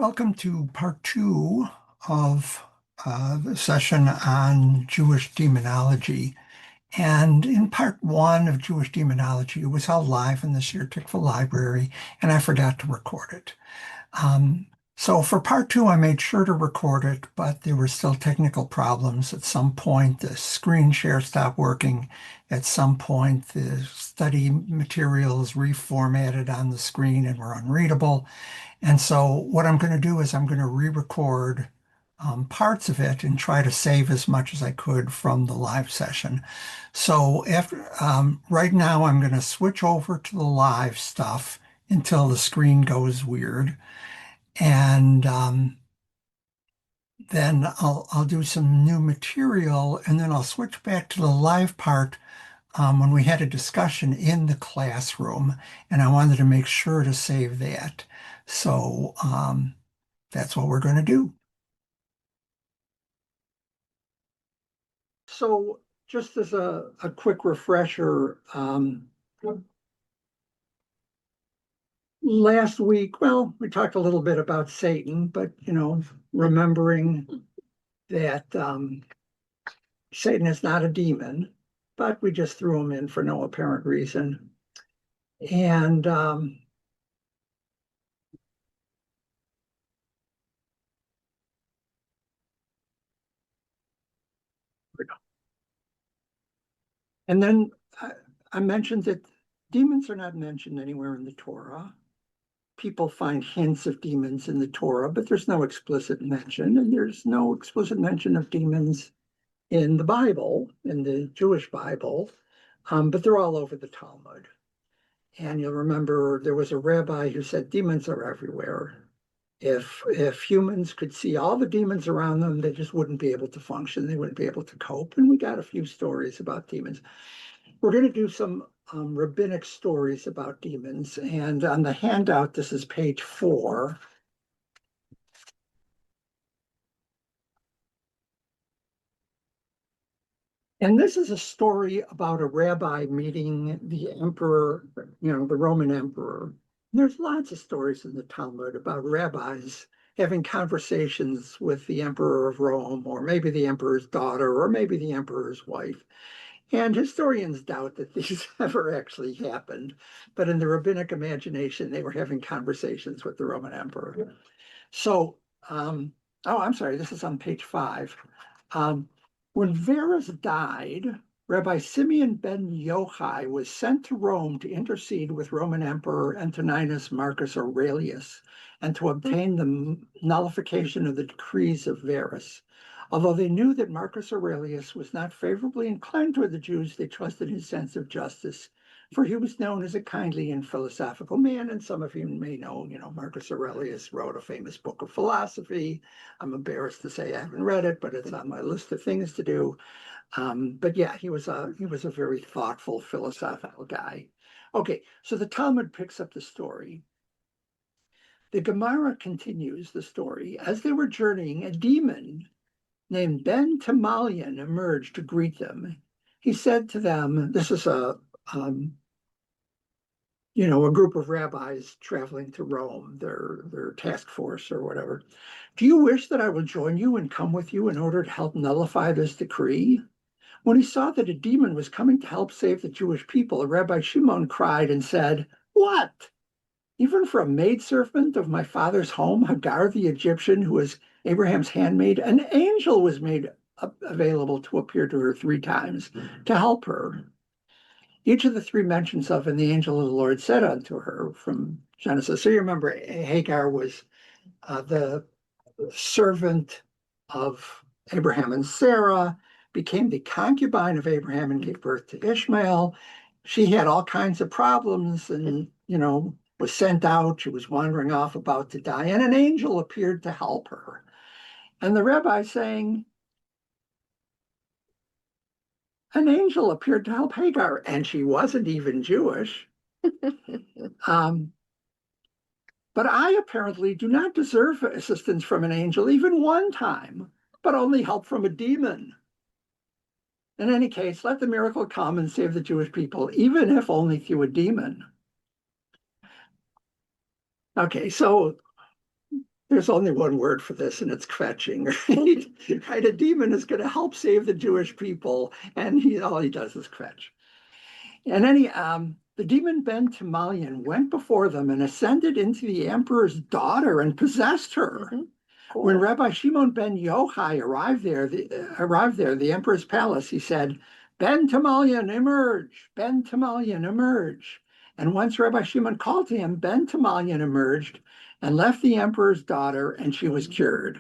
Welcome to part two of the session on Jewish demonology. And in part one of Jewish demonology, it was held live in the Sierra Library, and I forgot to record it. Um, so for part two, I made sure to record it, but there were still technical problems. At some point, the screen share stopped working. At some point, the study materials reformatted on the screen and were unreadable. And so what I'm going to do is I'm going to re-record parts of it and try to save as much as I could from the live session. So right now I'm going to switch over to the live stuff until the screen goes weird. And then I'll do some new material, and then I'll switch back to the live part when we had a discussion in the classroom, and I wanted to make sure to save that. So that's what we're going to do. So just as a quick refresher, last week, well, we talked a little bit about Satan, but, remembering that Satan is not a demon, but we just threw him in for no apparent reason. And and then I mentioned that demons are not mentioned anywhere in the Torah. People find hints of demons in the Torah, but there's no explicit mention, and there's no explicit mention of demons in the Bible, in the Jewish Bible, but they're all over the Talmud. And you'll remember there was a rabbi who said demons are everywhere. If humans could see all the demons around them, they just wouldn't be able to function. They wouldn't be able to cope. And we got a few stories about demons. We're going to do some rabbinic stories about demons. And on the handout, this is page 4. And this is a story about a rabbi meeting the emperor, the Roman emperor. There's lots of stories in the Talmud about rabbis having conversations with the emperor of Rome, or maybe the emperor's daughter, or maybe the emperor's wife. And historians doubt that these ever actually happened. But in the rabbinic imagination, they were having conversations with the Roman emperor. So, I'm sorry, this is on page 5. When Verus died, Rabbi Simeon ben Yochai was sent to Rome to intercede with Roman Emperor Antoninus Marcus Aurelius and to obtain the nullification of the decrees of Verus. Although they knew that Marcus Aurelius was not favorably inclined toward the Jews, they trusted his sense of justice, for he was known as a kindly and philosophical man. And some of you may know, Marcus Aurelius wrote a famous book of philosophy. I'm embarrassed to say I haven't read it, but it's on my list of things to do. But yeah, he was a very thoughtful, philosophical guy. Okay, so the Talmud picks up the story. The Gemara continues the story. As they were journeying, a demon named Ben Tamalian emerged to greet them. He said to them, this is a group of rabbis traveling to Rome, their task force or whatever. Do you wish that I will join you and come with you in order to help nullify this decree? When he saw that a demon was coming to help save the Jewish people, Rabbi Shimon cried and said, "What? Even for a maidservant of my father's home, Hagar the Egyptian, who was Abraham's handmaid, an angel was made available to appear to her 3 times to help her. Each of the 3 mentions of, and the angel of the Lord said unto her from Genesis." So you remember Hagar was the servant of Abraham and Sarah, became the concubine of Abraham and gave birth to Ishmael. She had all kinds of problems and, was sent out. She was wandering off about to die, and an angel appeared to help her. And the rabbi saying, an angel appeared to help Hagar, and she wasn't even Jewish. um, but I apparently do not deserve assistance from an angel even one time, but only help from a demon. In any case, let the miracle come and save the Jewish people, even if only through a demon. Okay, so There's only one word for this, and it's kvetching, right? Right? A demon is going to help save the Jewish people, and all he does is kvetch. And the demon Ben Timalian went before them and ascended into the emperor's daughter and possessed her. Mhm. Cool. When Rabbi Shimon ben Yochai arrived there, the emperor's palace, he said, Ben Timalian, emerge! Ben Timalian, emerge! And once Rabbi Shimon called to him, Ben Timalian emerged and left the emperor's daughter, and she was cured.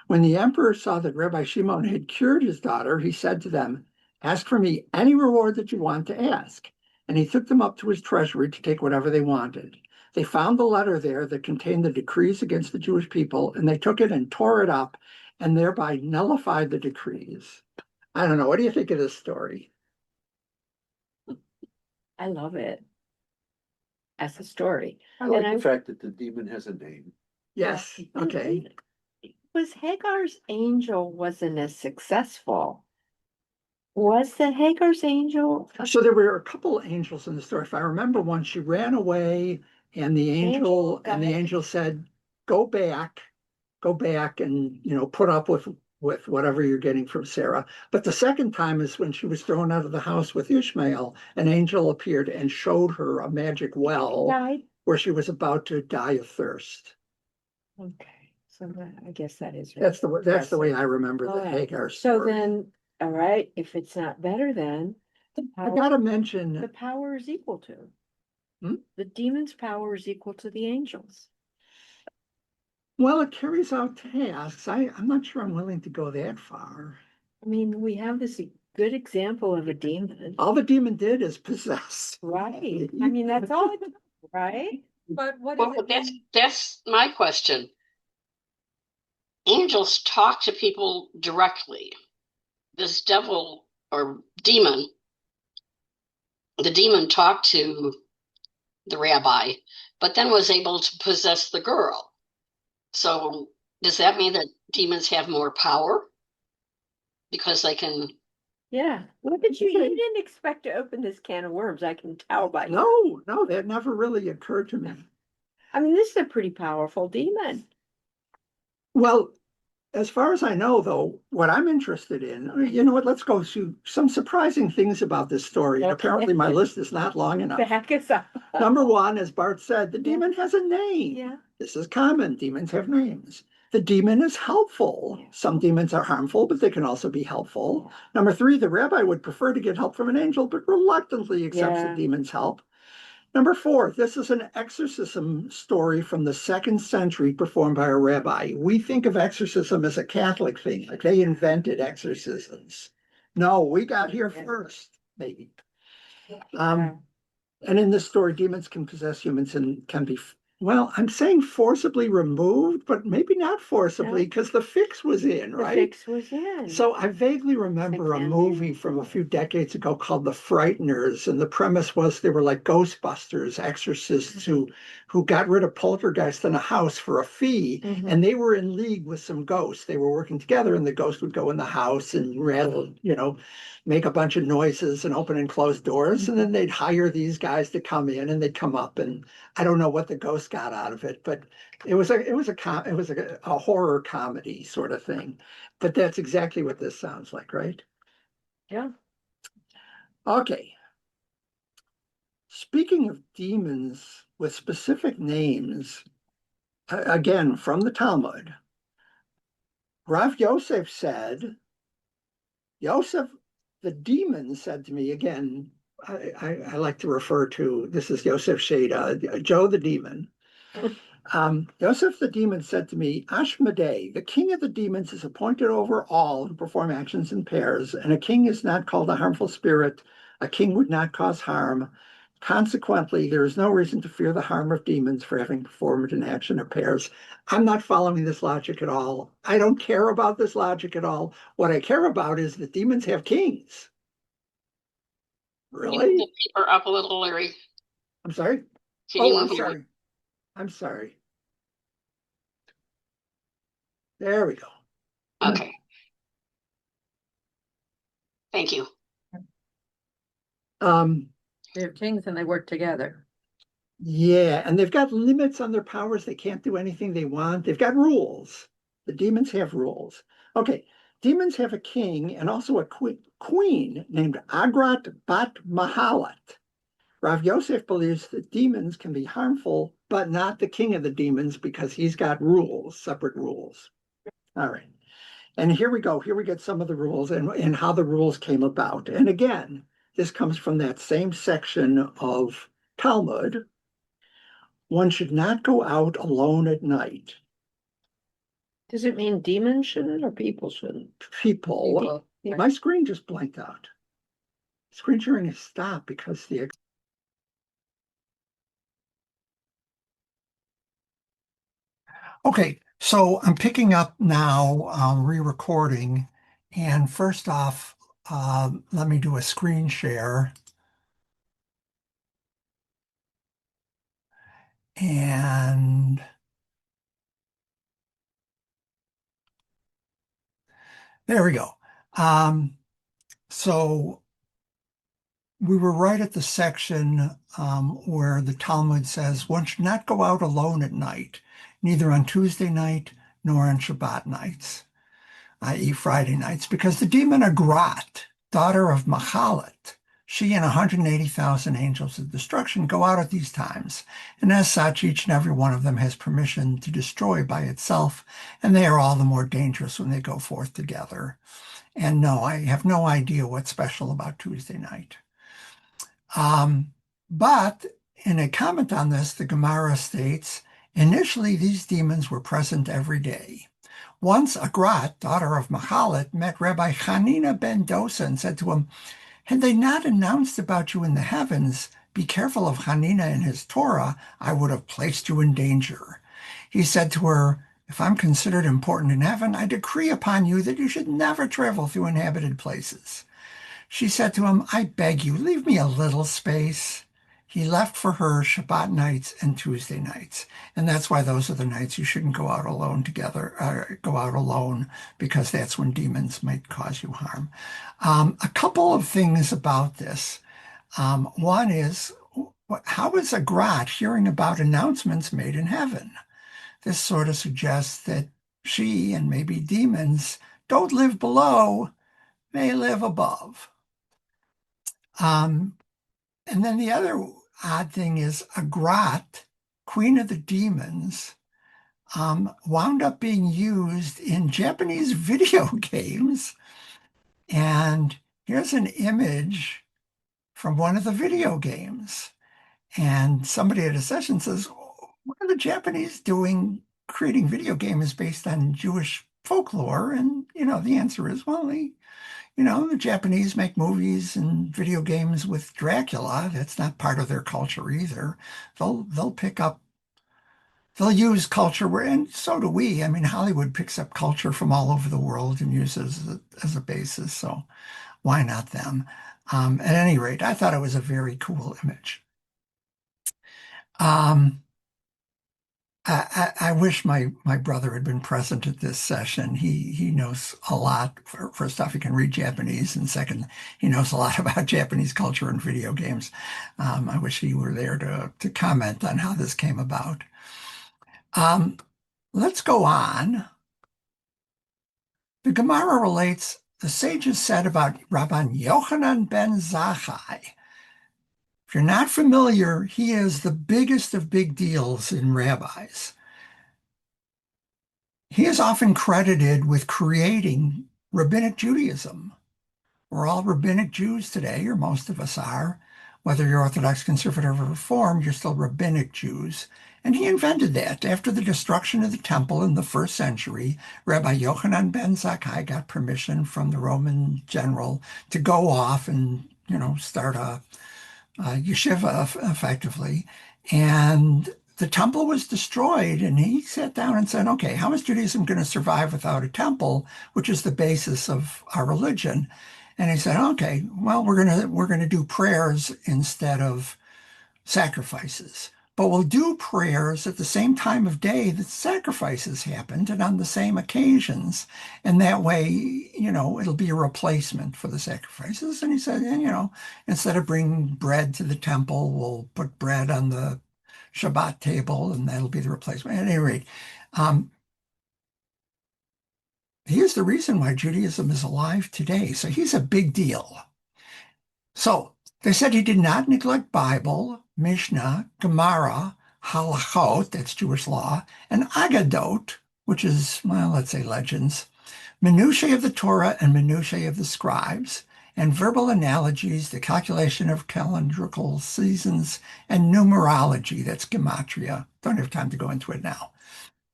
When the emperor saw that Rabbi Shimon had cured his daughter, he said to them, Ask for me any reward that you want to ask. And he took them up to his treasury to take whatever they wanted. They found the letter there that contained the decrees against the Jewish people, and they took it and tore it up and thereby nullified the decrees. I don't know. What do you think of this story? I love it as a story. I like the fact that the demon has a name. Yes. Okay. Was Hagar's angel wasn't as successful. Was the Hagar's angel? So there were a couple angels in the story. If I remember one, she ran away, and the angel said, go back and put up with whatever you're getting from Sarah. But the second time is when she was thrown out of the house with Ishmael. An angel appeared and showed her a magic well where she was about to die of thirst. Okay, so I guess that is That's the way I remember the Hagar story. So then, all right, if it's not better, then I gotta mention the power is equal to Hmm? the demon's power is equal to the angels. Well, it carries out tasks. I'm not sure I'm willing to go that far. I mean, we have this good example of a demon. All the demon did is possess. Right. I mean, that's all it, right? But that's my question. Angels talk to people directly. This devil or demon, the demon talked to the rabbi, but then was able to possess the girl. So does that mean that demons have more power? Because they can. Yeah. Look at you. You didn't expect to open this can of worms. I can tell by No, that never really occurred to me. I mean, this is a pretty powerful demon. Well, as far as I know, though, what I'm interested in, let's go through some surprising things about this story. And apparently my list is not long enough. Back us up. Number one, as Bart said, the demon has a name. Yeah. This is common. Demons have names. The demon is helpful. Yeah. Some demons are harmful, but they can also be helpful. Number three, the rabbi would prefer to get help from an angel, but reluctantly accepts the demon's help. Number four, this is an exorcism story from the 2nd century performed by a rabbi. We think of exorcism as a Catholic thing, like they invented exorcisms. No, we got here first, maybe. And in this story, demons can possess humans and can be, I'm saying forcibly removed, but maybe not forcibly because the fix was in, right? The fix was in. So I vaguely remember a movie from a few decades ago called The Frighteners, and the premise was they were like Ghostbusters, exorcists who got rid of poltergeists in a house for a fee, and they were in league with some ghosts. They were working together, and the ghost would go in the house and rattle, make a bunch of noises and open and close doors, and then they'd hire these guys to come in, and they'd come up, and I don't know what the ghost got out of it, but it was a horror comedy sort of thing. But that's exactly what this sounds like, right? Yeah. Okay. Speaking of demons with specific names, again from the Talmud, Rav Yosef said, the demon said to me, again, I like to refer to, this is Yosef Sheda, Joe the demon. Yosef the demon said to me, Ashmedei, the king of the demons is appointed over all who perform actions in pairs, and a king is not called a harmful spirit. A king would not cause harm. Consequently, there is no reason to fear the harm of demons for having performed an action of pairs. I'm not following this logic at all. I don't care about this logic at all. What I care about is that demons have kings. Really? Can you move the paper up a little, Larry? I'm sorry? I'm sorry. There we go. Okay. Thank you. They have kings and they work together. Yeah, and they've got limits on their powers. They can't do anything they want. They've got rules. The demons have rules. Okay, demons have a king and also a queen named Agrat Bat Mahalat. Rav Yosef believes that demons can be harmful, but not the king of the demons because he's got rules, separate rules. All right. And here we go. Here we get some of the rules and how the rules came about. And again, this comes from that same section of Talmud. One should not go out alone at night. Does it mean demons shouldn't or people shouldn't? People, Yeah. my screen just blanked out. Screen sharing has stopped because the Okay, so I'm picking up now, re-recording. And first off, let me do a screen share. And there we go. So we were right at the section where the Talmud says one should not go out alone at night, neither on Tuesday night nor on Shabbat nights, i.e. Friday nights, because the demon Agrat, daughter of Mahalat, she and 180,000 angels of destruction go out at these times, and as such, each and every one of them has permission to destroy by itself, and they are all the more dangerous when they go forth together. And no, I have no idea what's special about Tuesday night. But in a comment on this, the Gemara states, initially these demons were present every day. Once Agrat, daughter of Mahalat, met Rabbi Hanina ben Dosa and said to him, had they not announced about you in the heavens, be careful of Hanina and his Torah, I would have placed you in danger. He said to her, if I'm considered important in heaven, I decree upon you that you should never travel through inhabited places. She said to him, I beg you, leave me a little space. He left for her Shabbat nights and Tuesday nights. And that's why those are the nights you shouldn't go out alone together, go out alone, because that's when demons might cause you harm. A couple of things about this. One is, how is a Grat hearing about announcements made in heaven? This sort of suggests that she and maybe demons don't live below, they live above. And then the other odd thing is Agrat, queen of the demons, wound up being used in Japanese video games. And here's an image from one of the video games. And somebody at a session says, what are the Japanese doing creating video games based on Jewish folklore? And, the answer is, well, the Japanese make movies and video games with Dracula. That's not part of their culture either. They'll use culture and so do we. I mean, Hollywood picks up culture from all over the world and uses it as a basis. So why not them? At any rate, I thought it was a very cool image. I wish my brother had been present at this session. He knows a lot. First off, he can read Japanese, and second, he knows a lot about Japanese culture and video games. I wish he were there to comment on how this came about. Let's go on. The Gemara relates, the sages said about Rabban Yochanan ben Zakkai. If you're not familiar, he is the biggest of big deals in rabbis. He is often credited with creating Rabbinic Judaism. We're all Rabbinic Jews today, or most of us are. Whether you're Orthodox, Conservative, or Reformed, you're still Rabbinic Jews. And he invented that. After the destruction of the temple in the first century, Rabbi Yochanan ben Zakkai got permission from the Roman general to go off and, start a yeshiva effectively. And the temple was destroyed, and he sat down and said, okay, how is Judaism going to survive without a temple, which is the basis of our religion? And he said, okay, well, we're going to do prayers instead of sacrifices. But we'll do prayers at the same time of day that sacrifices happened and on the same occasions. And that way, it'll be a replacement for the sacrifices. And he said, instead of bringing bread to the temple, we'll put bread on the Shabbat table, and that'll be the replacement. At any rate, um, he is the reason why Judaism is alive today. So he's a big deal. So they said he did not neglect Bible, Mishnah, Gemara, Halachot, that's Jewish law, and Agadot, which is, well, let's say legends, minutiae of the Torah and minutiae of the scribes, and verbal analogies, the calculation of calendrical seasons, and numerology, that's gematria. Don't have time to go into it now.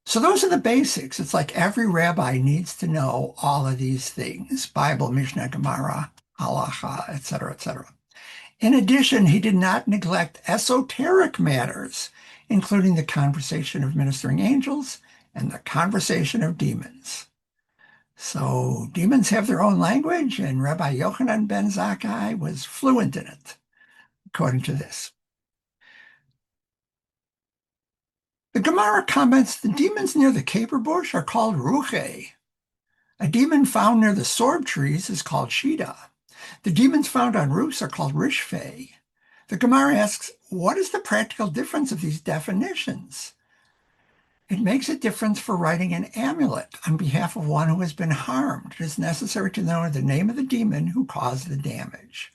So those are the basics. It's like every rabbi needs to know all of these things, Bible, Mishnah, Gemara, Halacha, etc., etc. In addition, he did not neglect esoteric matters, including the conversation of ministering angels and the conversation of demons. So demons have their own language, and Rabbi Yochanan ben Zakkai was fluent in it, according to this. The Gemara comments, the demons near the caper bush are called ruche. A demon found near the sorb trees is called shida. The demons found on roofs are called rishfei. The Gemara asks, what is the practical difference of these definitions? It makes a difference for writing an amulet on behalf of one who has been harmed. It is necessary to know the name of the demon who caused the damage.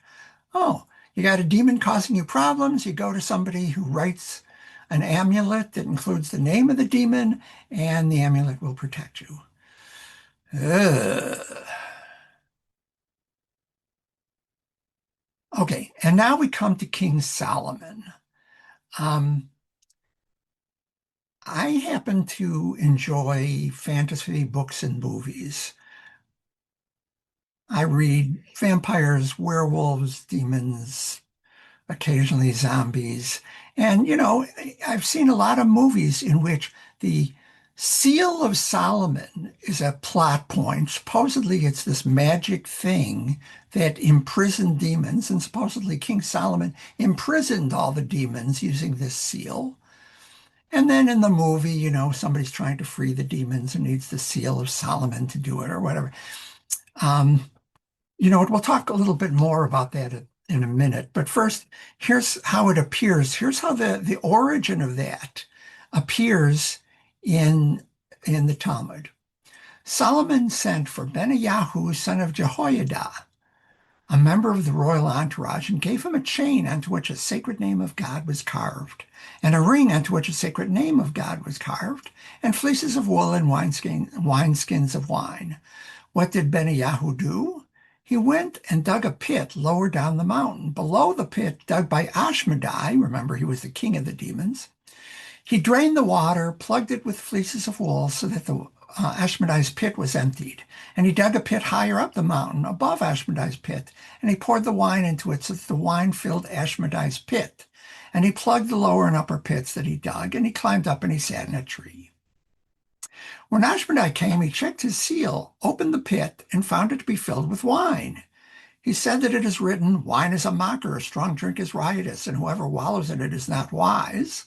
Oh, you got a demon causing you problems, you go to somebody who writes an amulet that includes the name of the demon, and the amulet will protect you. Ugh. Okay, and now we come to King Solomon. I happen to enjoy fantasy books and movies. I read vampires, werewolves, demons, occasionally zombies. And, I've seen a lot of movies in which the Seal of Solomon is a plot point. Supposedly it's this magic thing that imprisoned demons, and supposedly King Solomon imprisoned all the demons using this seal. And then in the movie, somebody's trying to free the demons and needs the Seal of Solomon to do it or whatever. We'll talk a little bit more about that in a minute. But first, here's how it appears. Here's how the origin of that appears in the Talmud. Solomon sent for Benaiyahu, son of Jehoiada, a member of the royal entourage, and gave him a chain onto which a sacred name of God was carved, and a ring onto which a sacred name of God was carved, and fleeces of wool and wineskins of wine. What did Benaiyahu do? He went and dug a pit lower down the mountain. Below the pit, dug by Ashmedai, remember he was the king of the demons, he drained the water, plugged it with fleeces of wool so that the Ashmedai's pit was emptied. And he dug a pit higher up the mountain, above Ashmedai's pit, and he poured the wine into it so that the wine filled Ashmedai's pit. And he plugged the lower and upper pits that he dug, and he climbed up and he sat in a tree. When Ashmedai came, he checked his seal, opened the pit, and found it to be filled with wine. He said that it is written, wine is a mocker, strong drink is riotous, and whoever wallows in it is not wise.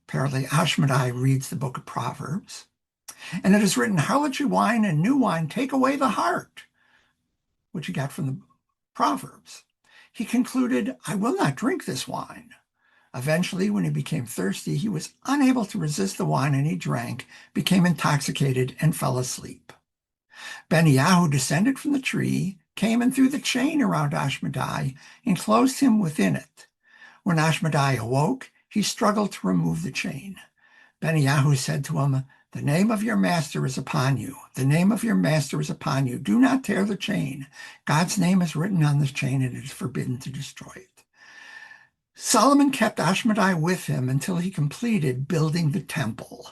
Apparently, Ashmedai reads the book of Proverbs. And it is written, harlotry wine and new wine take away the heart, which he got from the Proverbs. He concluded, I will not drink this wine. Eventually, when he became thirsty, he was unable to resist the wine, and he drank, became intoxicated, and fell asleep. Benaiyahu descended from the tree, came and threw the chain around Ashmedai, and closed him within it. When Ashmedai awoke, he struggled to remove the chain. Benaiyahu said to him, the name of your master is upon you. The name of your master is upon you. Do not tear the chain. God's name is written on this chain, and it is forbidden to destroy it. Solomon kept Ashmedai with him until he completed building the temple.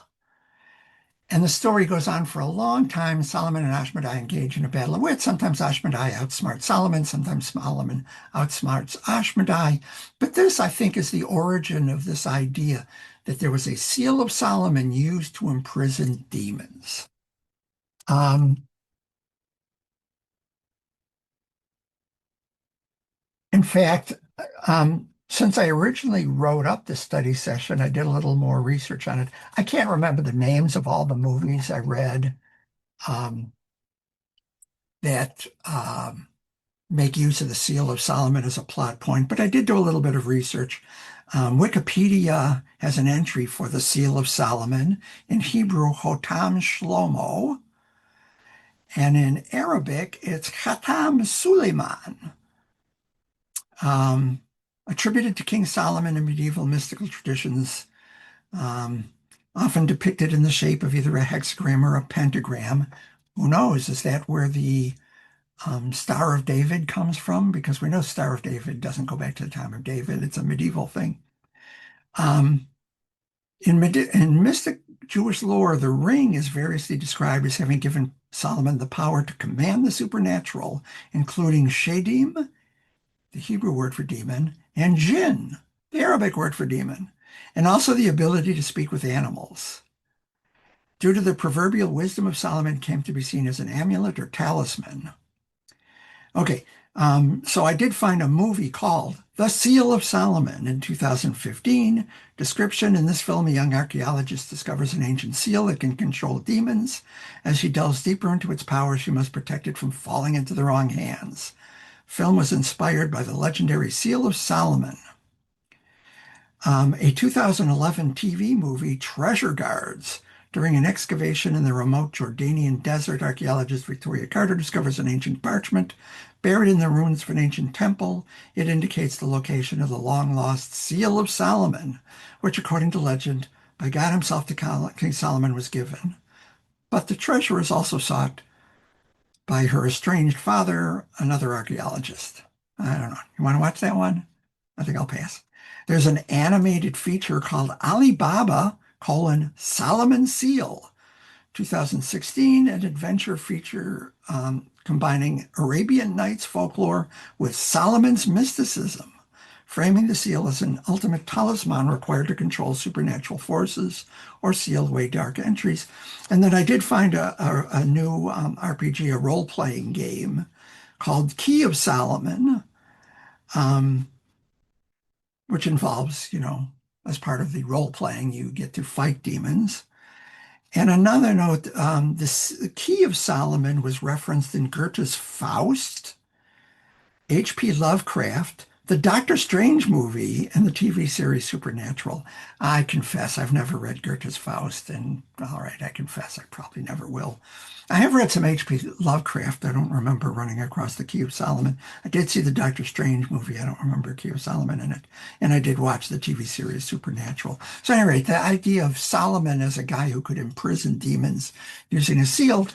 And the story goes on for a long time. Solomon and Ashmedai engage in a battle of wits. Sometimes Ashmedai outsmarts Solomon. Sometimes Solomon outsmarts Ashmedai. But this, I think, is the origin of this idea that there was a seal of Solomon used to imprison demons. In fact, since I originally wrote up the study session, I did a little more research on it. I can't remember the names of all the movies I read that make use of the Seal of Solomon as a plot point, but I did do a little bit of research. Wikipedia has an entry for the Seal of Solomon, in Hebrew, Hotam Shlomo, and in Arabic, it's Khatam Suleiman, um, attributed to King Solomon in medieval mystical traditions, um, often depicted in the shape of either a hexagram or a pentagram. Who knows? Is that where the Star of David comes from? Because we know Star of David doesn't go back to the time of David. It's a medieval thing. Um, in mystic Jewish lore, the ring is variously described as having given Solomon the power to command the supernatural, including Shedim, the Hebrew word for demon, and Jinn, the Arabic word for demon, and also the ability to speak with animals. Due to the proverbial wisdom of Solomon, it came to be seen as an amulet or talisman. Okay, so I did find a movie called The Seal of Solomon in 2015. Description: in this film, a young archaeologist discovers an ancient seal that can control demons. As she delves deeper into its power, she must protect it from falling into the wrong hands. Film was inspired by the legendary Seal of Solomon. A 2011 TV movie, Treasure Guards. During an excavation in the remote Jordanian desert, archaeologist Victoria Carter discovers an ancient parchment buried in the ruins of an ancient temple. It indicates the location of the long-lost Seal of Solomon, which, according to legend, by God himself to King Solomon was given. But the treasure is also sought by her estranged father, another archaeologist. I don't know. You want to watch that one? I think I'll pass. There's an animated feature called Alibaba, Solomon Seal, 2016, an adventure feature combining Arabian Nights folklore with Solomon's mysticism, framing the seal as an ultimate talisman required to control supernatural forces or seal away dark entries. And then I did find a new RPG, a role-playing game called Key of Solomon, which involves, as part of the role-playing, you get to fight demons. And another note, the Key of Solomon was referenced in Goethe's Faust, H.P. Lovecraft, the Doctor Strange movie, and the TV series Supernatural. I confess I've never read Goethe's Faust, and all right, I confess I probably never will. I have read some H.P. Lovecraft. I don't remember running across the Key of Solomon. I did see the Doctor Strange movie. I don't remember Key of Solomon in it. And I did watch the TV series Supernatural. So anyway, the idea of Solomon as a guy who could imprison demons using a seal,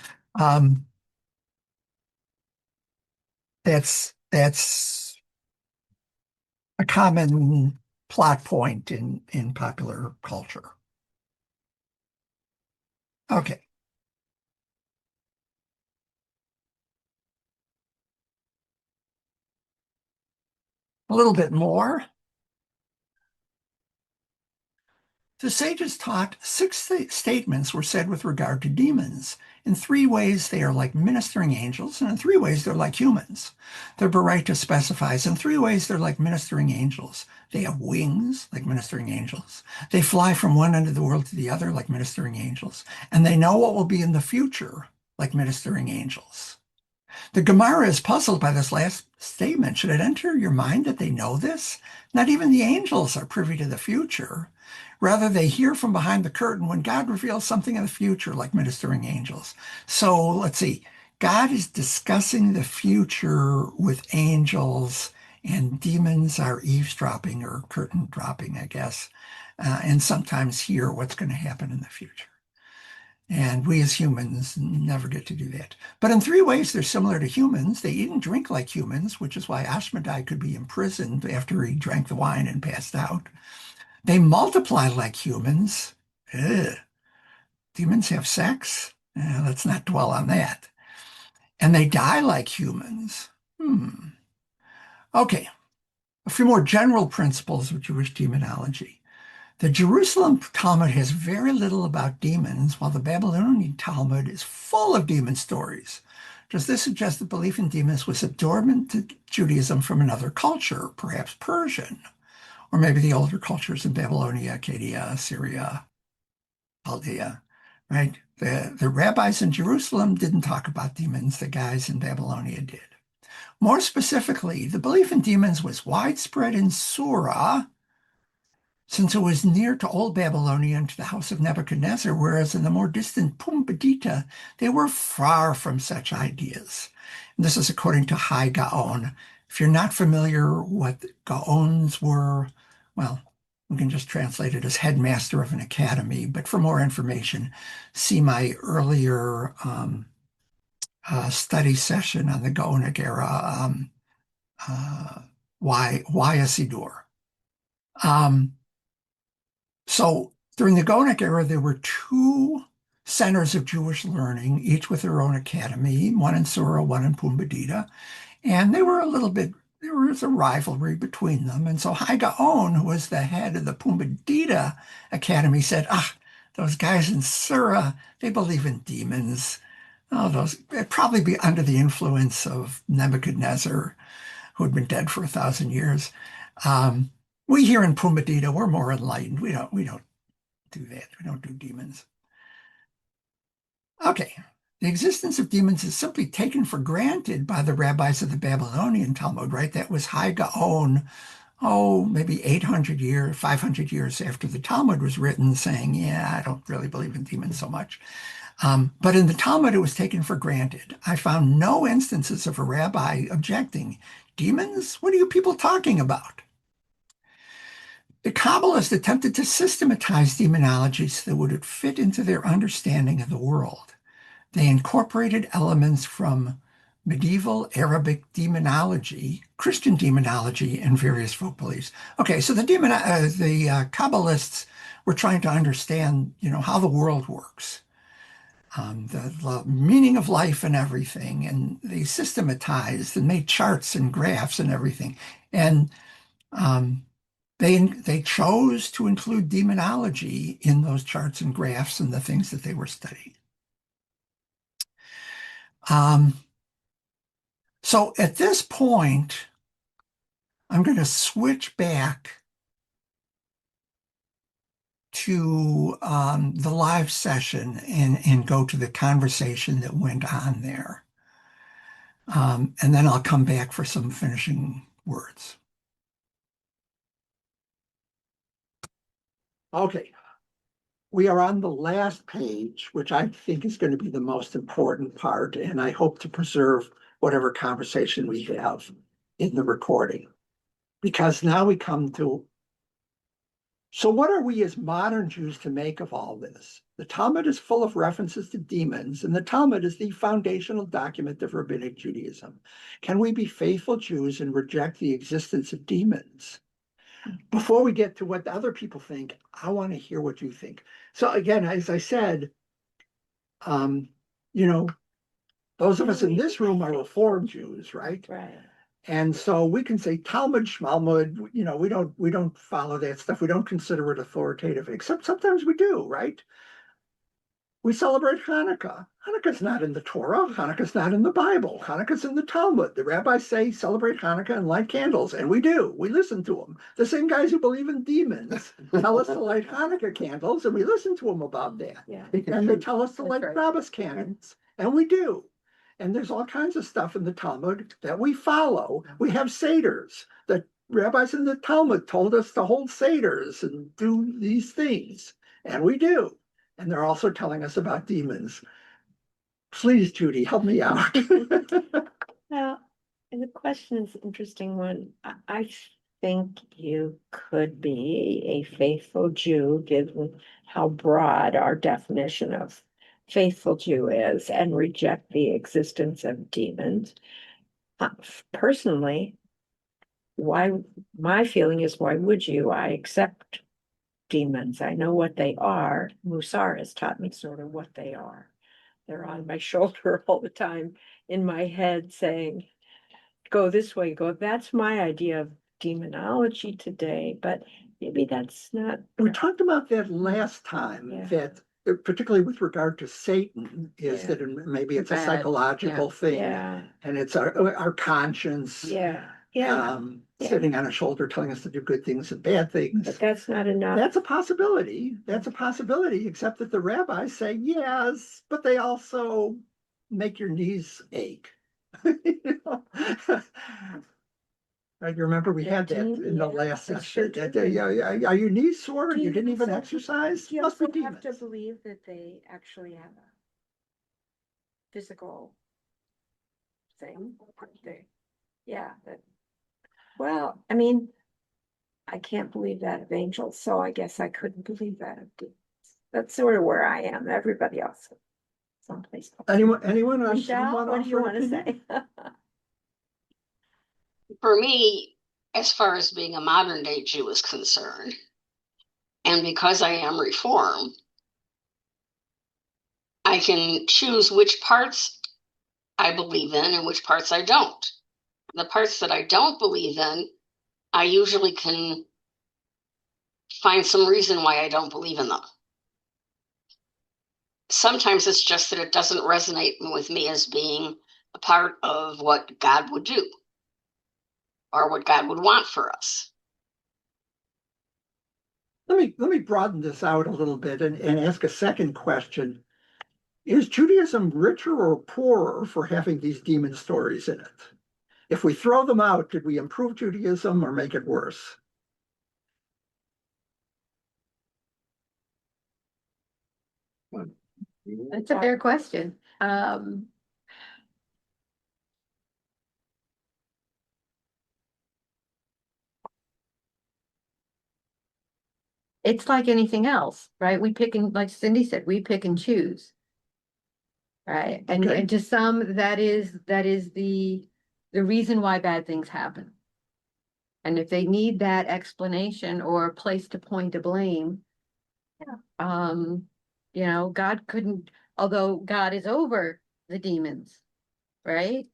that's a common plot point in popular culture. Okay. A little bit more. The sages taught six statements were said with regard to demons. In three ways, they are like ministering angels, and in three ways, they're like humans. The Baraita specifies in three ways, they're like ministering angels. They have wings, like ministering angels. They fly from one end of the world to the other, like ministering angels. And they know what will be in the future, like ministering angels. The Gemara is puzzled by this last statement. Should it enter your mind that they know this? Not even the angels are privy to the future. Rather, they hear from behind the curtain when God reveals something in the future, like ministering angels. So let's see. God is discussing the future with angels, and demons are eavesdropping or curtain dropping, I guess, and sometimes hear what's going to happen in the future. And we as humans never get to do that. But in three ways, they're similar to humans. They eat and drink like humans, which is why Ashmedai could be imprisoned after he drank the wine and passed out. They multiply like humans. Ugh. Demons have sex? Let's not dwell on that. And they die like humans. Okay, a few more general principles of Jewish demonology. The Jerusalem Talmud has very little about demons, while the Babylonian Talmud is full of demon stories. Does this suggest that belief in demons was absorbed to Judaism from another culture, perhaps Persian, or maybe the older cultures in Babylonia, Achadia, Syria, Chaldea, right? The rabbis in Jerusalem didn't talk about demons. The guys in Babylonia did. More specifically, the belief in demons was widespread in Surah, since it was near to Old Babylonia and to the house of Nebuchadnezzar, whereas in the more distant Pumbedita, they were far from such ideas. And this is according to Hai Gaon. If you're not familiar what Gaons were, well, we can just translate it as headmaster of an academy. But for more information, see my earlier study session on the Gaonic era, why a Siddur. So during the Gaonic era, there were two centers of Jewish learning, each with their own academy, one in Sura, one in Pumbedita. And they were a little bit, there was a rivalry between them. And so Hai Gaon, who was the head of the Pumbedita Academy, said, those guys in Sura, they believe in demons. Oh, they'd probably be under the influence of Nebuchadnezzar, who had been dead for 1,000 years. We here in Pumbedita, we're more enlightened. We don't do that. We don't do demons. Okay. The existence of demons is simply taken for granted by the rabbis of the Babylonian Talmud, right? That was Hai Gaon, maybe 800 years, 500 years after the Talmud was written, saying, yeah, I don't really believe in demons so much. But in the Talmud, it was taken for granted. I found no instances of a rabbi objecting. Demons? What are you people talking about? The Kabbalists attempted to systematize demonology so that it would fit into their understanding of the world. They incorporated elements from medieval Arabic demonology, Christian demonology, and various folk beliefs. Okay, so the Kabbalists were trying to understand, how the world works, the meaning of life and everything, and they systematized and made charts and graphs and everything. And they chose to include demonology in those charts and graphs and the things that they were studying. So at this point, I'm going to switch back to the live session and go to the conversation that went on there. And then I'll come back for some finishing words. Okay. We are on the last page, which I think is going to be the most important part, and I hope to preserve whatever conversation we have in the recording. Because now we come to, so what are we as modern Jews to make of all this? The Talmud is full of references to demons, and the Talmud is the foundational document of Rabbinic Judaism. Can we be faithful Jews and reject the existence of demons? Before we get to what the other people think, I want to hear what you think. So again, as I said, those of us in this room are Reform Jews, right? Right. And so we can say Talmud, Shmalmud, we don't follow that stuff. We don't consider it authoritative, except sometimes we do, right? We celebrate Hanukkah. Hanukkah's not in the Torah. Hanukkah's not in the Bible. Hanukkah's in the Talmud. The rabbis say celebrate Hanukkah and light candles, and we do. We listen to them. The same guys who believe in demons tell us to light Hanukkah candles, and we listen to them about that. Yeah. And they tell us to light right. Shabbos candles, and we do. And there's all kinds of stuff in the Talmud that we follow. We have seders. The rabbis in the Talmud told us to hold seders and do these things, and we do. And they're also telling us about demons. Please, Judy, help me out. Well, and the question is an interesting one. I think you could be a faithful Jew, given how broad our definition of faithful Jew is, and reject the existence of demons. Personally, my feeling is, why would you? I accept demons. I know what they are. Musar has taught me sort of what they are. They're on my shoulder all the time, in my head, saying, go this way, go. That's my idea of demonology today, but maybe that's not. We talked about that last time, Yeah. that particularly with regard to Satan, is Yeah. that maybe it's a Bad. psychological thing, Yeah, and it's our conscience yeah. sitting on a shoulder telling us to do good things and bad things. But that's not enough. That's a possibility. That's a possibility, except that the rabbis say yes, but they also make your knees ache. You remember we had that in the Yeah, last that's session. true. Are your knees sore? Do You didn't even also- exercise? Do you Must be also have to demons. believe that they actually have a physical thing? Yeah, well, I mean, I can't believe that of angels, so I guess I couldn't believe that of demons. That's sort of where I am. Everybody else, someplace else. Anyone on Michelle, Zoom want to what do you offer want an to opinion? say? For me, as far as being a modern day Jew is concerned, and because I am Reformed, I can choose which parts I believe in and which parts I don't. The parts that I don't believe in, I usually can find some reason why I don't believe in them. Sometimes it's just that it doesn't resonate with me as being a part of what God would do or what God would want for us. Let me broaden this out a little bit and ask a second question. Is Judaism richer or poorer for having these demon stories in it? If we throw them out, did we improve Judaism or make it worse? That's a fair question. It's like anything else, right? We pick and, like Cindy said, we pick and choose. Right? Okay. And to some, that is the reason why bad things happen. And if they need that explanation or a place to point to blame, you know, God couldn't, although God is over the demons, right?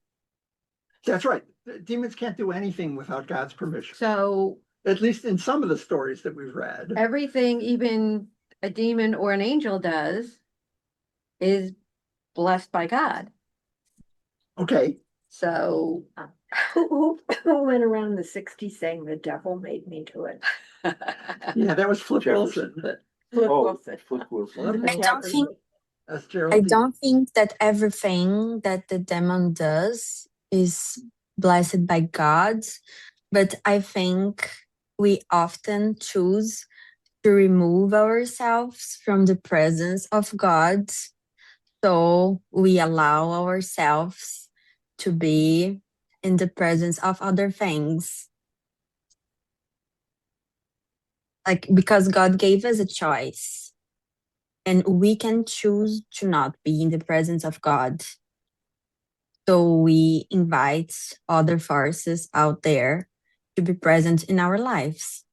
That's right. Demons can't do anything without God's permission, So at least in some of the stories that we've read. everything, even a demon or an angel does, is blessed by God. Okay. So Who went around the 60s saying the devil made me do it? Yeah, that was Flip Jefferson. Wilson. Flip Oh, Wilson. Flip Wilson. I don't think That's I Geraldine. don't think that everything that the demon does is blessed by God, but I think we often choose to remove ourselves from the presence of God. So we allow ourselves to be in the presence of other things. Like, because God gave us a choice, and we can choose to not be in the presence of God. So we invite other forces out there to be present in our lives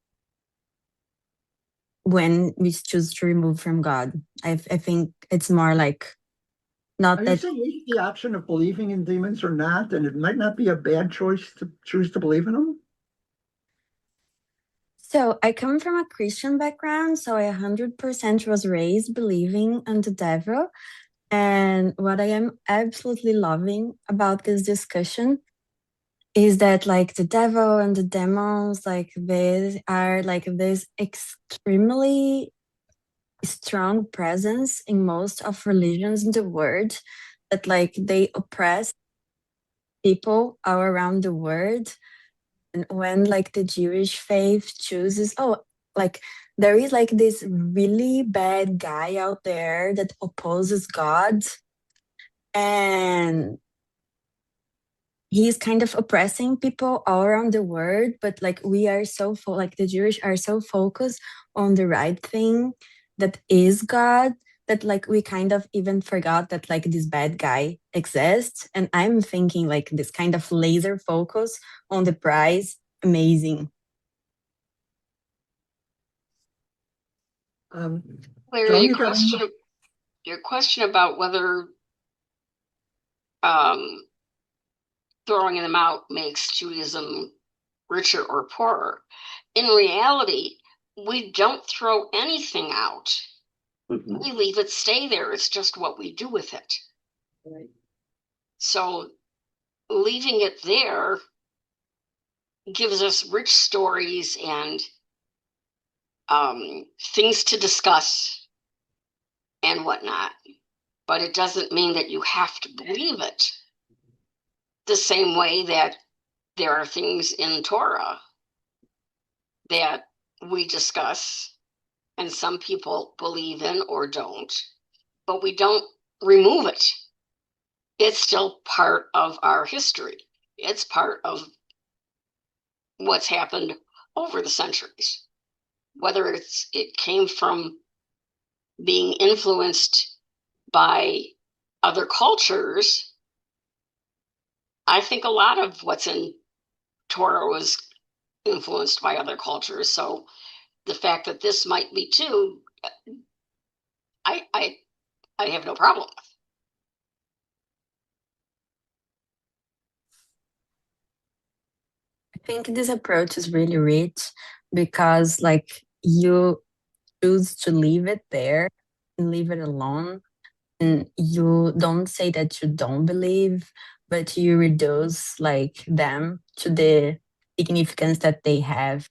when we choose to remove from God. I think it's more like not Are you that. saying we have the option of believing in demons or not, and it might not be a bad choice to choose to believe in them? So I come from a Christian background, so I 100% was raised believing in the devil. And what I am absolutely loving about this discussion is that like the devil and the demons, like they are like this extremely strong presence in most of religions in the world, that like they oppress people all around the world. And when like the Jewish faith chooses, oh, like there is like this really bad guy out there that opposes God, and he's kind of oppressing people all around the world. But like we are so like the Jewish are so focused on the right thing, that is God, that like we kind of even forgot that like this bad guy exists. And I'm thinking like this kind of laser focus on the prize, amazing. Larry, Joan, your you got question about whether um, throwing them out makes Judaism richer or poorer. In reality, we don't throw anything out. Mhm. We leave it stay there. It's just what we do with it. Right. So leaving it there gives us rich stories and things to discuss and whatnot. But it doesn't mean that you have to believe it the same way that there are things in Torah that we discuss and some people believe in or don't, but we don't remove it. It's still part of our history. It's part of what's happened over the centuries. Whether it came from being influenced by other cultures, I think a lot of what's in Torah was influenced by other cultures. So the fact that this might be too, I have no problem with. I think this approach is really rich because, like, you choose to leave it there and leave it alone. And you don't say that you don't believe, but you reduce like them to the significance that they have,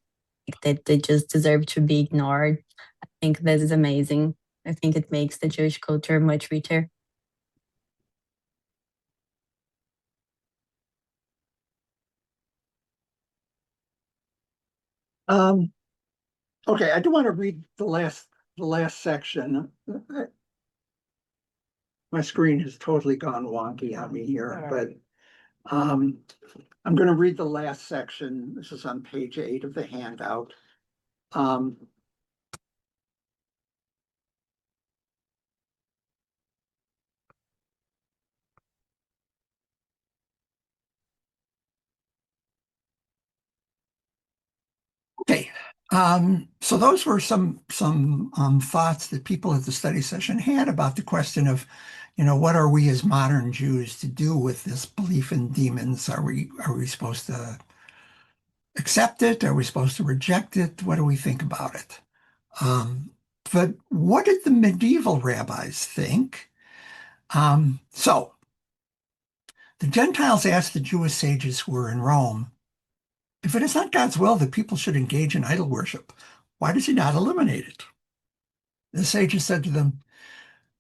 like, that they just deserve to be ignored. I think this is amazing. I think it makes the Jewish culture much richer. Okay, I do want to read the last section. My screen has totally gone wonky on me here, but I'm going to read the last section. This is on page 8 of the handout. Um, Okay, so those were some thoughts that people at the study session had about the question of, what are we as modern Jews to do with this belief in demons? Are we supposed to accept it? Are we supposed to reject it? What do we think about it? But what did the medieval rabbis think? So the Gentiles asked the Jewish sages who were in Rome, if it is not God's will that people should engage in idol worship, why does he not eliminate it? The sages said to them,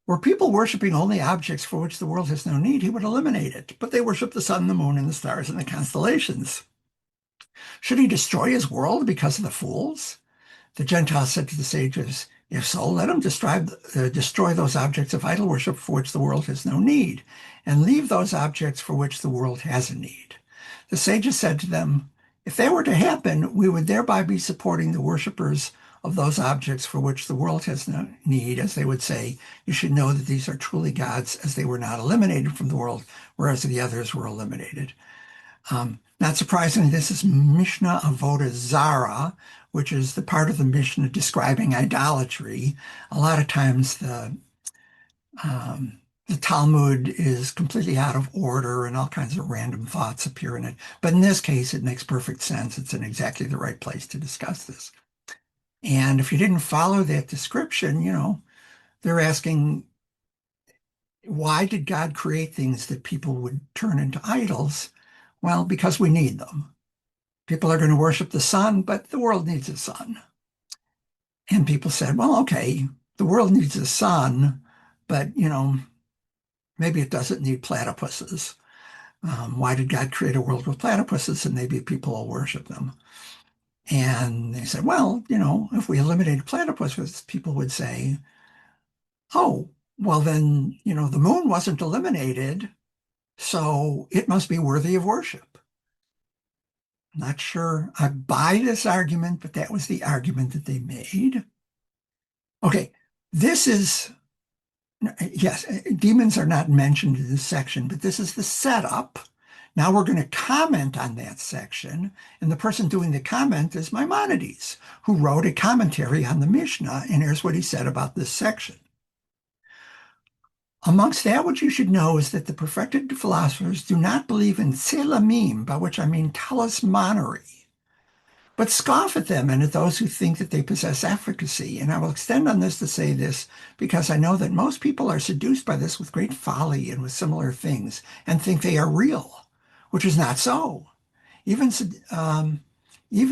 were people worshiping only objects for which the world has no need, he would eliminate it. But they worship the sun, the moon, and the stars and the constellations. Should he destroy his world because of the fools? The Gentiles said to the sages, if so, let him destroy those objects of idol worship for which the world has no need, and leave those objects for which the world has a need. The sages said to them, if that were to happen, we would thereby be supporting the worshippers of those objects for which the world has no need, as they would say, you should know that these are truly gods, as they were not eliminated from the world, whereas the others were eliminated. Not surprisingly, this is Mishnah Avodah Zara, which is the part of the Mishnah describing idolatry. A lot of times the Talmud is completely out of order and all kinds of random thoughts appear in it. But in this case, it makes perfect sense. It's in exactly the right place to discuss this. And if you didn't follow that description, they're asking, why did God create things that people would turn into idols? Well, because we need them. People are going to worship the sun, but the world needs a sun. And people said, well, okay, the world needs a sun, but, maybe it doesn't need platypuses. Why did God create a world with platypuses? And maybe people will worship them. And they said, well, if we eliminated platypuses, people would say, oh, well, then, the moon wasn't eliminated, so it must be worthy of worship. Not sure I buy this argument, but that was the argument that they made. Okay, yes, demons are not mentioned in this section, but this is the setup. Now we're going to comment on that section, and the person doing the comment is Maimonides, who wrote a commentary on the Mishnah, and here's what he said about this section. Amongst that, what you should know is that the perfected philosophers do not believe in tselamim, by which I mean talismanery, but scoff at them and at those who think that they possess efficacy. And I will extend on this to say this because I know that most people are seduced by this with great folly and with similar things and think they are real, which is not so. Even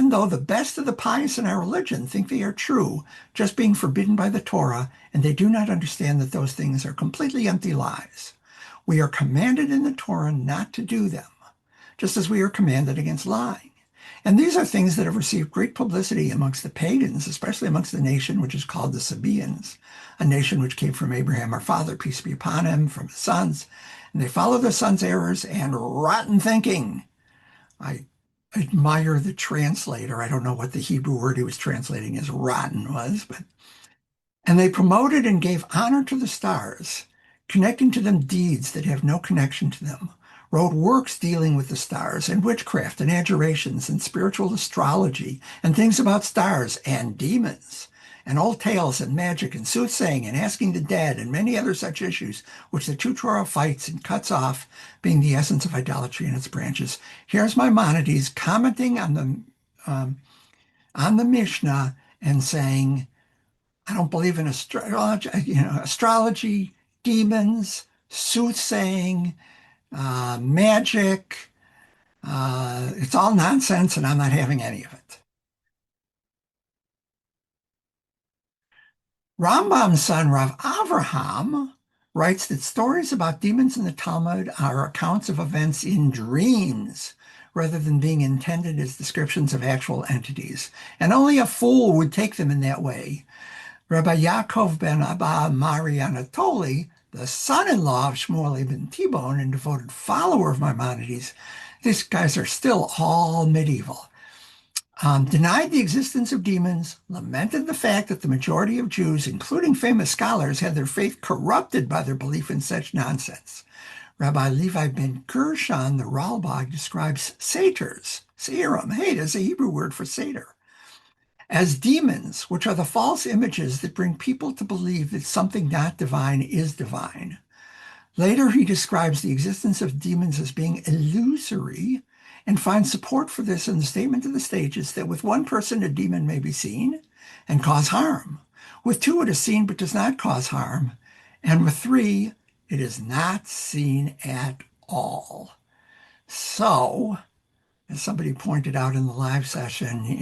though the best of the pious in our religion think they are true, just being forbidden by the Torah, and they do not understand that those things are completely empty lies. We are commanded in the Torah not to do them. just as we are commanded against lying. And these are things that have received great publicity amongst the pagans, especially amongst the nation which is called the Sabaeans, a nation which came from Abraham our father, peace be upon him, from his sons. And they follow their sons' errors and rotten thinking. I admire the translator. I don't know what the Hebrew word he was translating as rotten was, but and they promoted and gave honor to the stars, connecting to them deeds that have no connection to them, wrote works dealing with the stars and witchcraft and adjurations and spiritual astrology and things about stars and demons and old tales and magic and soothsaying and asking the dead and many other such issues which the Torah fights and cuts off, being the essence of idolatry and its branches. Here's Maimonides commenting on the Mishnah and saying, I don't believe in astrology, demons, soothsaying, magic. It's all nonsense, and I'm not having any of it. Rambam's son, Rav Avraham, writes that stories about demons in the Talmud are accounts of events in dreams rather than being intended as descriptions of actual entities. And only a fool would take them in that way. Rabbi Yaakov ben Abba Mari Anatoli, the son-in-law of Shmuel ibn Tibon and devoted follower of Maimonides, these guys are still all medieval, denied the existence of demons, lamented the fact that the majority of Jews, including famous scholars, had their faith corrupted by their belief in such nonsense. Rabbi Levi ben Gershon, the Ralbag, describes satyrs, serum, hey, there's a Hebrew word for satyr, as demons, which are the false images that bring people to believe that something not divine is divine. Later, he describes the existence of demons as being illusory and finds support for this in the statement of the sages that with one person, a demon may be seen and cause harm. With two, it is seen but does not cause harm. And with three, it is not seen at all. So, as somebody pointed out in the live session,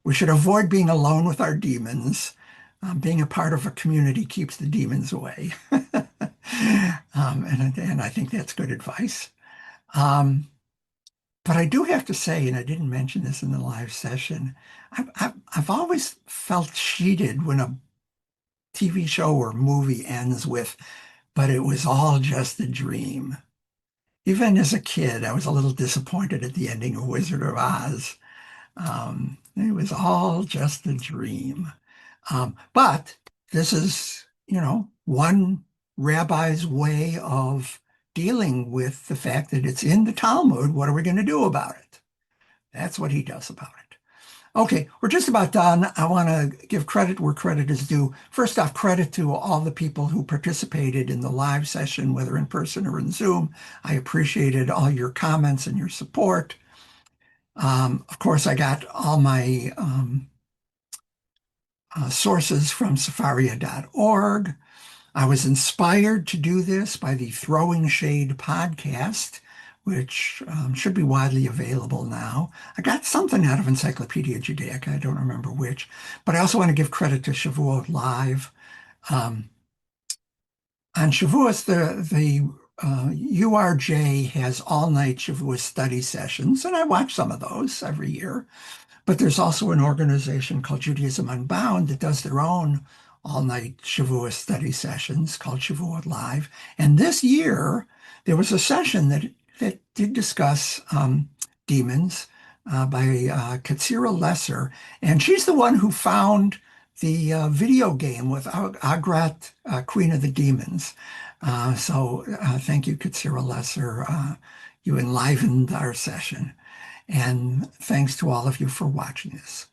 we should avoid being alone with our demons. Being a part of a community keeps the demons away. And I think that's good advice. But I do have to say, and I didn't mention this in the live session, I've always felt cheated when a TV show or movie ends with, but it was all just a dream. Even as a kid, I was a little disappointed at the ending of Wizard of Oz. It was all just a dream. But this is, one rabbi's way of dealing with the fact that it's in the Talmud. What are we going to do about it? That's what he does about it. Okay, we're just about done. I want to give credit where credit is due. First off, credit to all the people who participated in the live session, whether in person or in Zoom. I appreciated all your comments and your support. Of course, I got all my sources from Safaria.org. I was inspired to do this by the Throwing Shade podcast, which should be widely available now. I got something out of Encyclopedia Judaica, I don't remember which, but I also want to give credit to Shavuot Live. On Shavuos, the URJ has all-night Shavuot study sessions, and I watch some of those every year. But there's also an organization called Judaism Unbound that does their own all-night Shavuot study sessions called Shavuot Live. And this year, there was a session that did discuss demons by Katsira Lesser. And she's the one who found the video game with Agrat, Queen of the Demons. So thank you, Katsira Lesser. You enlivened our session. And thanks to all of you for watching this.